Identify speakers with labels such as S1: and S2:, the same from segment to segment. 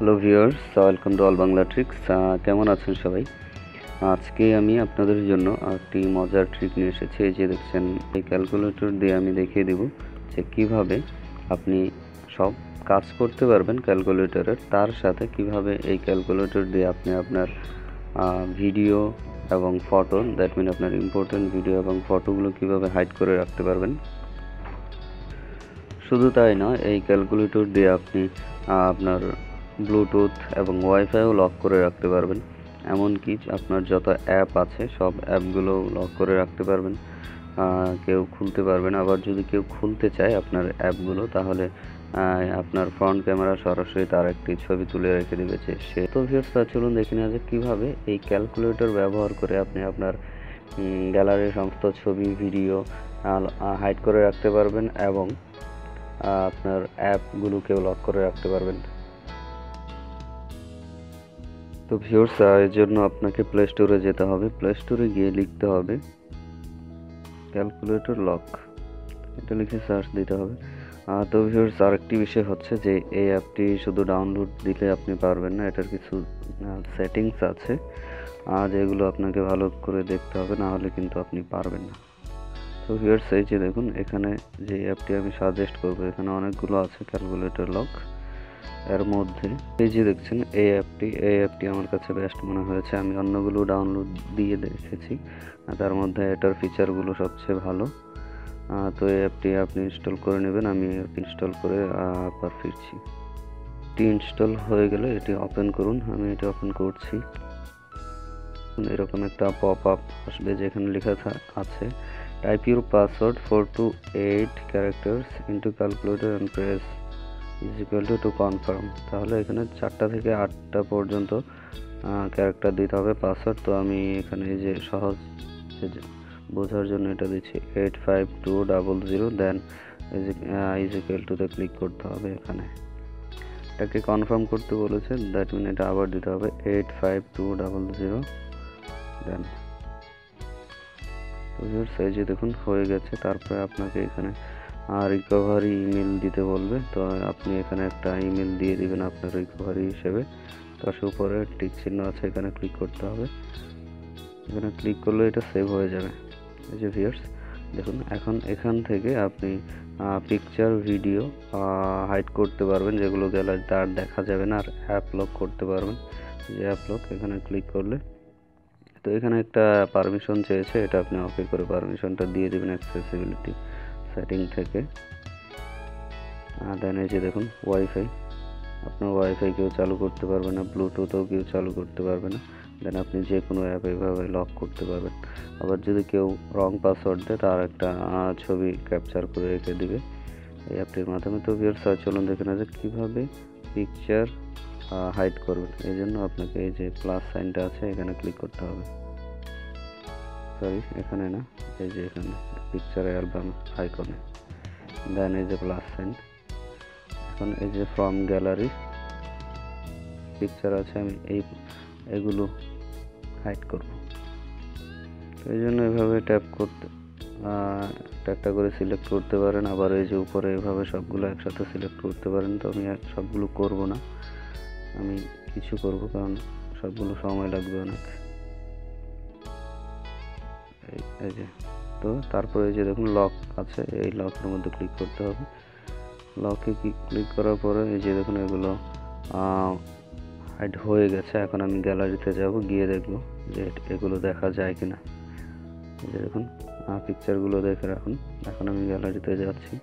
S1: Hello viewers, welcome to all Bangla tricks. কেমন আছেন সবাই? আজকে আমি আপনাদের জন্য একটি মজার ট্রিক নিয়ে এসেছি। এই যে দেখছেন, এই ক্যালকুলেটর দিয়ে আমি দেখিয়ে দেব যে কিভাবে আপনি সব কাজ করতে পারবেন ক্যালকুলেটরের, তার সাথে কিভাবে এই ক্যালকুলেটর দিয়ে আপনি আপনার ভিডিও এবং ফটো, দ্যাট মিন আপনার ইম্পর্টেন্ট ভিডিও এবং ফটোগুলো কিভাবে হাইড করে রাখতে পারবেন। শুধু তাই নয়, এই ক্যালকুলেটর দিয়ে আপনি আপনার ব্লুটুথ এবং ওয়াইফাইও লক করে রাখতে পারবেন। এমনকি আপনার যত অ্যাপ আছে সব অ্যাপগুলো লক করে রাখতে পারবেন, কেউ খুলতে পারবে না। আবার যদি কেউ খুলতে চায় আপনার অ্যাপগুলো, তাহলে আপনার ফ্রন্ট ক্যামেরা সরাসরি তার একটি ছবি তুলে রেখে দেবে যে সে। তো ভিউয়ার্স, চলুন দেখে নেওয়া যাক কীভাবে এই ক্যালকুলেটর ব্যবহার করে আপনি আপনার গ্যালারির সমস্ত ছবি, ভিডিও হাইড করে রাখতে পারবেন এবং আপনার অ্যাপগুলোকেও লক করে রাখতে পারবেন। তো ভিউয়ার্স, এর জন্য আপনাকে প্লে স্টোরে যেতে হবে। প্লে স্টোরে গিয়ে লিখতে হবে ক্যালকুলেটর লক, এটা লিখে সার্চ দিতে হবে। তো ভিউয়ার্স, আরেকটি বিষয় হচ্ছে যে এই অ্যাপটি শুধু ডাউনলোড দিলে আপনি পারবেন না, এটার কিছু সেটিংস আছে যেগুলো আপনাকে ভালো করে দেখতে হবে, না হলে কিন্তু আপনি পারবেন না। তো ভিউয়ার্স, এই যে দেখুন, এখানে যে অ্যাপটি আমি সাজেস্ট করব, এখানে অনেকগুলো আছে ক্যালকুলেটর লক। এর মধ্যে এই যে দেখছেন এই অ্যাপটি আমার কাছে বেস্ট মনে হয়েছে। আমি অন্যগুলো ডাউনলোড দিয়ে দেখেছি, তার মধ্যে এটার ফিচারগুলো সবচেয়ে ভালো। তো এই অ্যাপটি আপনি ইনস্টল করে নেবেন। আমি ইনস্টল করে আবার ফিরছি। এটি ইনস্টল হয়ে গেলে এটি ওপেন করুন। আমি এটি ওপেন করছি। এরকম একটা পপ আপ আসবে যেখানে লেখা আছে type your password 4 to 8 characters into calculator and press is equal to confirm. তাহলে এখানে 4টা থেকে 8টা পর্যন্ত ক্যারেক্টার দিতে হবে পাসওয়ার্ড। তো আমি এখানে এই যে সহজ বোঝার জন্য এটা দিচ্ছি 85200, দেন ইজ ইকুয়াল টুতে ক্লিক করতে হবে। এখানে এটাকে কনফার্ম করতে বলেছে, দ্যাট মিন এটা আবার দিতে হবে 85200, দেন। তো এই যে দেখুন হয়ে গেছে। তারপরে আপনাকে এখানে রিকভারি ইমেল দিতে বলবে। তো আপনি এখানে একটা ইমেল দিয়ে দিবেন আপনার রিকভারি হিসেবে। তার উপরে টিক চিহ্ন আছে, এখানে ক্লিক করতে হবে। এখানে ক্লিক করলে এটা সেভ হয়ে যাবে। এই যে ভিউয়ার্স দেখুন, এখন এখান থেকে আপনি পিকচার, ভিডিও হাইড করতে পারবেন, যেগুলো গ্যালারিতে আর দেখা যাবে না। আর অ্যাপ লক করতে পারবেন, যে অ্যাপ লক, এখানে ক্লিক করলে। তো এখানে একটা পারমিশন চেয়েছে, এটা আপনি ওকে করে পারমিশনটা দিয়ে দেবেন অ্যাক্সেসিবিলিটি সেটিং থেকে। দেন এই যে দেখুন ওয়াইফাই, আপনার ওয়াইফাই কেউ চালু করতে পারবে না, ব্লুটুথও কেউ চালু করতে পারবে না। দেন আপনি যে কোনো অ্যাপ এভাবে লক করতে পারবেন। আবার যদি কেউ রং পাসওয়ার্ড দেয়, তার একটা ছবি ক্যাপচার করে রেখে দিবে এই অ্যাপটির মাধ্যমে। তো ভিউয়ার্স, চলুন দেখে নেওয়া যাক কীভাবে পিকচার হাইড করবেন। এই জন্য আপনাকে এই যে প্লাস সাইনটা আছে, এখানে ক্লিক করতে হবে। সরি, এখানে না, এই যে এখানে পিকচার অ্যালবাম আইকনে, দেন এই যে প্লাস সাইন। এখন এই যে ফ্রম গ্যালারি পিকচার আছে, আমি এগুলো হাইড করব। এই জন্য এভাবে ট্যাপ করতে একটা করে সিলেক্ট করতে পারেন। আবার এই যে উপরে এভাবে সবগুলো একসাথে সিলেক্ট করতে পারেন। তো আমি সবগুলো করব না, আমি কিছু করব, কারণ সবগুলো সময় লাগবে অনেক। এই যে, তো তারপরে এই যে দেখুন লক আছে, এই লকের মধ্যে ক্লিক করতে হবে। লকে ক্লিক করার পরে এই যে দেখুন এগুলো হাইড হয়ে গেছে। এখন আমি গ্যালারিতে যাব, গিয়ে দেখব যে এগুলো দেখা যায় কিনা। এই যে দেখুন পিকচারগুলো দেখে রাখুন। এখন আমি গ্যালারিতে যাচ্ছি।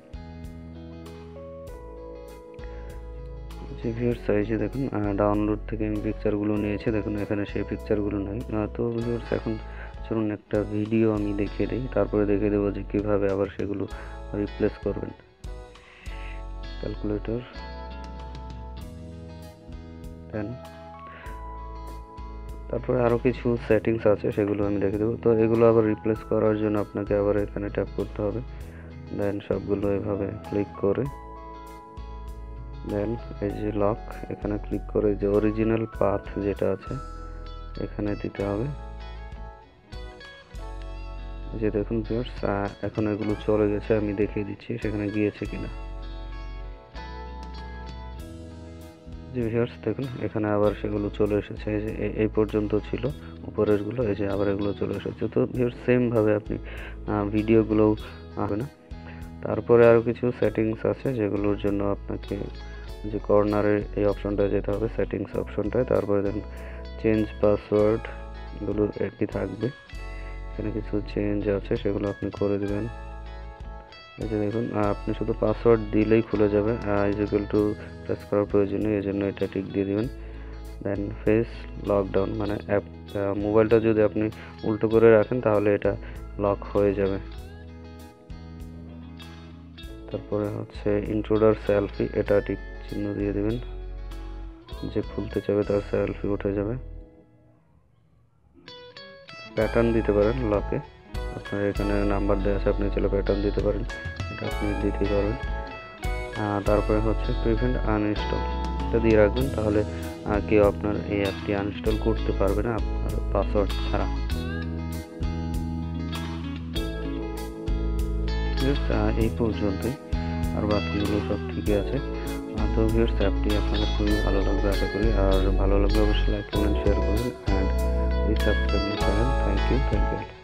S1: যে ভিউয়ার্স, এই যে দেখুন ডাউনলোড থেকে আমি পিকচারগুলো নিয়েছি, দেখুন এখানে সেই পিকচারগুলো নেই। তো ভিউয়ার্স, এখন চলুন একটা ভিডিও আমি দেখিয়ে দিই, তারপরে দেখিয়ে দেবো যে কীভাবে আবার সেগুলো রিপ্লেস করবেন। ক্যালকুলেটর, দেন তারপরে আরও কিছু সেটিংস আছে, সেগুলো আমি দেখে দেবো। তো এগুলো আবার রিপ্লেস করার জন্য আপনাকে আবার এখানে ট্যাপ করতে হবে। দেন সবগুলো এভাবে ক্লিক করে, দেন এই যে লক, এখানে ক্লিক করে যে অরিজিনাল পাথ যেটা আছে এখানে দিতে হবে। যে দেখুন ভিউয়ার্স, এখন এগুলো চলে গেছে, আমি দেখিয়ে দিচ্ছি সেখানে গিয়েছে কিনা। যে ভিউয়ার্স দেখুন এখানে আবার সেগুলো চলে এসেছে, এই যে এই পর্যন্ত ছিল উপরেরগুলো, এই যে আবার এগুলো চলে এসেছে। তো ভিউয়ার্স সেমভাবে আপনি ভিডিওগুলোও হবে না। তারপরে আরও কিছু সেটিংস আছে যেগুলোর জন্য আপনাকে যে কর্নারের এই অপশনটায় যেতে হবে, সেটিংস অপশনটায়। তারপরে দেখুন চেঞ্জ পাসওয়ার্ড, এগুলো একই থাকবে। এখানে কিছু চেঞ্জ আছে, সেগুলো আপনি করে দেবেন। এই যে দেখুন আপনি শুধু পাসওয়ার্ড দিলেই খুলে যাবে, ইজ ইকুয়াল টু প্রেস করার প্রয়োজন নেই, এই জন্য এটা টিক দিয়ে দিবেন। দেন ফেস লকডাউন, মানে অ্যাপ মোবাইলটা যদি আপনি উল্টো করে রাখেন তাহলে এটা লক হয়ে যাবে। তারপরে হচ্ছে ইন্ট্রুডার সেলফি, এটা টিক চিহ্ন দিয়ে দিবেন, যে খুলতে চাবে তার সেলফি উঠে যাবে। প্যাটার্ন দিতে পারেন লকে, আপনার এখানে নাম্বার দেওয়া আছে, আপনি চাইলে প্যাটার্ন দিতে পারেন, এটা আপনি দিতে পারবেন। তারপরে হচ্ছে প্রিভেন্ট আনইনস্টল, এটা দিয়ে রাখবেন, তাহলে কেউ আপনার এই অ্যাপটি আনইনস্টল করতে পারবে না আপনার পাসওয়ার্ড ছাড়া। এই পর্যন্তই, আর বাকিগুলো সব ঠিকই আছে। তো ভিউয়ার্স অ্যাপটি আপনাদের খুবই ভালো লাগবে আশা করি, আর ভালো লাগলে অবশ্যই লাইক কমেন্ট শেয়ার করবেন, and please subscribe my channel. Thank you.